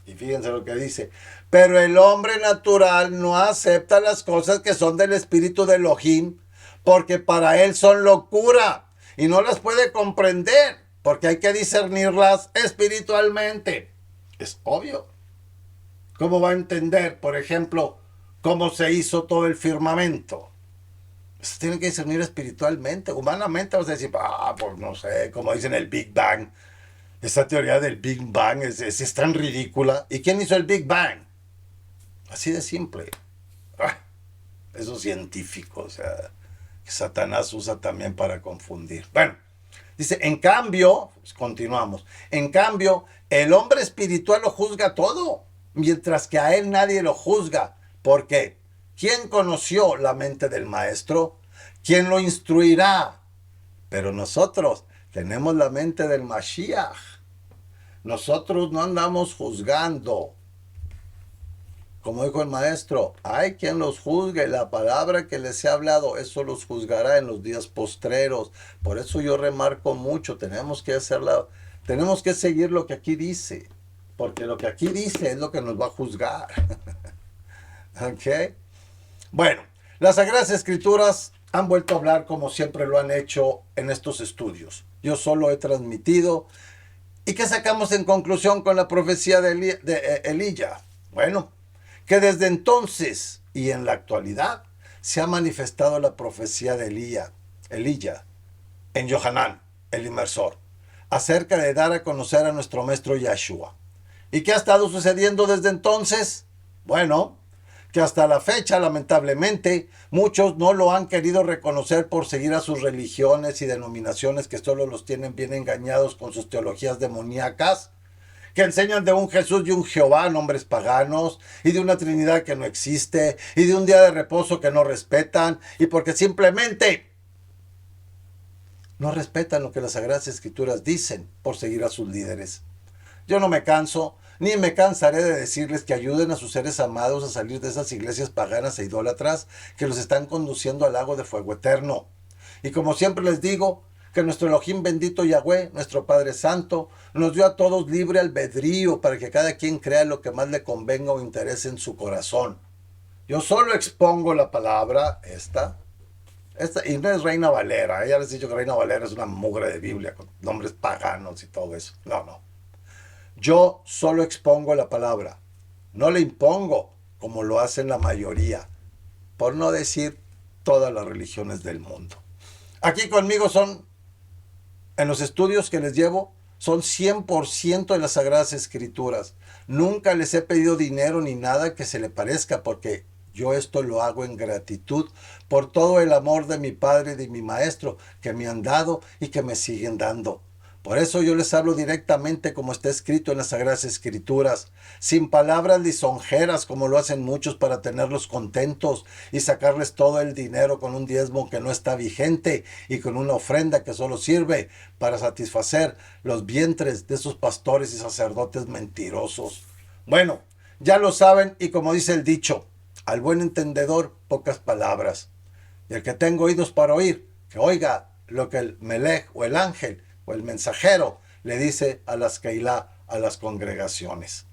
Y fíjense lo que dice, pero el hombre natural no acepta las cosas que son del Espíritu de Elohim, porque para él son locura y no las puede comprender, porque hay que discernirlas espiritualmente. Es obvio. ¿Cómo va a entender, por ejemplo, cómo se hizo todo el firmamento? Se tiene que discernir espiritualmente. Humanamente vas a decir, pues no sé, como dicen el Big Bang. Esa teoría del Big Bang es tan ridícula. ¿Y quién hizo el Big Bang? Así de simple. Esos científicos, o sea, que Satanás usa también para confundir. Bueno, dice, en cambio, pues continuamos, en cambio, el hombre espiritual lo juzga todo, mientras que a él nadie lo juzga. ¿Por qué? ¿Quién conoció la mente del maestro? ¿Quién lo instruirá? Pero nosotros tenemos la mente del Mashiach. Nosotros no andamos juzgando. Como dijo el maestro, hay quien los juzgue, la palabra que les he hablado, eso los juzgará en los días postreros. Por eso yo remarco mucho, tenemos que seguir lo que aquí dice, porque lo que aquí dice es lo que nos va a juzgar. ¿Ok? Bueno, las Sagradas Escrituras han vuelto a hablar como siempre lo han hecho en estos estudios. Yo solo he transmitido. ¿Y qué sacamos en conclusión con la profecía de Elías? Bueno, que desde entonces y en la actualidad se ha manifestado la profecía de Elías en Yohanan, el inmersor, acerca de dar a conocer a nuestro maestro Yahshua. ¿Y qué ha estado sucediendo desde entonces? Bueno, que hasta la fecha, lamentablemente, muchos no lo han querido reconocer por seguir a sus religiones y denominaciones que solo los tienen bien engañados con sus teologías demoníacas, que enseñan de un Jesús y un Jehová, nombres paganos, y de una Trinidad que no existe, y de un día de reposo que no respetan, y porque simplemente no respetan lo que las Sagradas Escrituras dicen por seguir a sus líderes. Yo no me canso, ni me cansaré de decirles que ayuden a sus seres amados a salir de esas iglesias paganas e idólatras que los están conduciendo al lago de fuego eterno. Y como siempre les digo, que nuestro Elohim bendito Yahweh, nuestro Padre Santo, nos dio a todos libre albedrío para que cada quien crea lo que más le convenga o interese en su corazón. Yo solo expongo la palabra, esta, y no es Reina Valera. Ya les he dicho que Reina Valera es una mugre de Biblia con nombres paganos y todo eso. No. Yo solo expongo la palabra, no le impongo como lo hacen la mayoría, por no decir todas las religiones del mundo. Aquí conmigo son, en los estudios que les llevo, son 100% de las Sagradas Escrituras. Nunca les he pedido dinero ni nada que se le parezca, porque yo esto lo hago en gratitud por todo el amor de mi Padre y de mi Maestro que me han dado y que me siguen dando. Por eso yo les hablo directamente como está escrito en las Sagradas Escrituras, sin palabras lisonjeras como lo hacen muchos para tenerlos contentos y sacarles todo el dinero con un diezmo que no está vigente y con una ofrenda que solo sirve para satisfacer los vientres de esos pastores y sacerdotes mentirosos. Bueno, ya lo saben, y como dice el dicho, al buen entendedor pocas palabras. Y el que tenga oídos para oír, que oiga lo que el melech o el ángel o el mensajero le dice a las Keilah, a las congregaciones.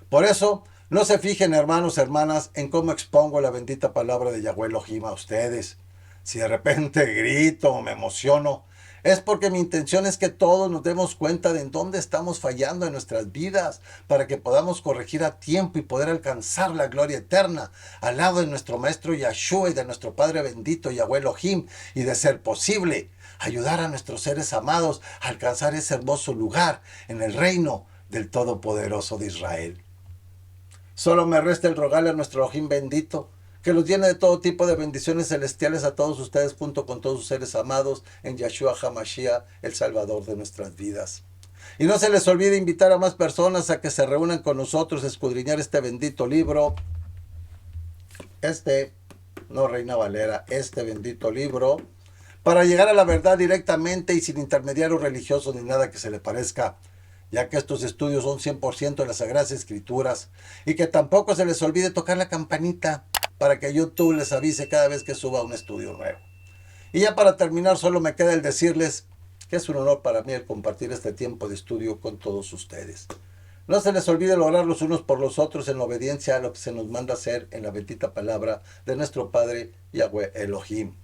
Por eso, no se fijen, hermanos, hermanas, en cómo expongo la bendita palabra de Yahweh Elohim a ustedes. Si de repente grito o me emociono, es porque mi intención es que todos nos demos cuenta de en dónde estamos fallando en nuestras vidas, para que podamos corregir a tiempo y poder alcanzar la gloria eterna al lado de nuestro Maestro Yahshua y de nuestro Padre bendito Yahweh Elohim, y de ser posible, ayudar a nuestros seres amados a alcanzar ese hermoso lugar en el reino del Todopoderoso de Israel. Solo me resta el rogarle a nuestro Elohim bendito que los llene de todo tipo de bendiciones celestiales a todos ustedes junto con todos sus seres amados en Yahshua HaMashiach, el Salvador de nuestras vidas. Y no se les olvide invitar a más personas a que se reúnan con nosotros a escudriñar este bendito libro. No Reina Valera, este bendito libro, para llegar a la verdad directamente y sin intermediarios religiosos ni nada que se le parezca, ya que estos estudios son 100% de las Sagradas Escrituras, y que tampoco se les olvide tocar la campanita para que YouTube les avise cada vez que suba un estudio nuevo. Y ya para terminar, solo me queda el decirles que es un honor para mí el compartir este tiempo de estudio con todos ustedes. No se les olvide orar los unos por los otros en obediencia a lo que se nos manda hacer en la bendita palabra de nuestro Padre Yahweh Elohim.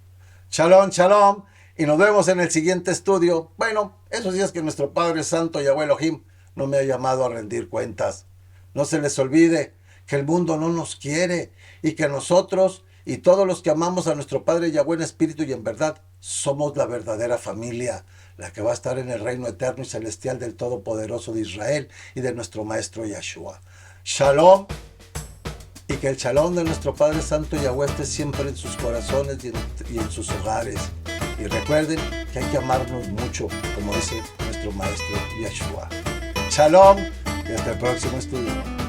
Shalom, shalom, y nos vemos en el siguiente estudio. Bueno, esos días que nuestro Padre Santo Yahweh Elohim no me ha llamado a rendir cuentas. No se les olvide que el mundo no nos quiere y que nosotros y todos los que amamos a nuestro Padre Yahweh en espíritu y en verdad somos la verdadera familia, la que va a estar en el reino eterno y celestial del Todopoderoso de Israel y de nuestro Maestro Yahshua. Shalom, y que el shalom de nuestro Padre Santo Yahweh esté siempre en sus corazones y en sus hogares. Y recuerden que hay que amarnos mucho, como dice nuestro Maestro Yahshua. Shalom, y hasta el próximo estudio.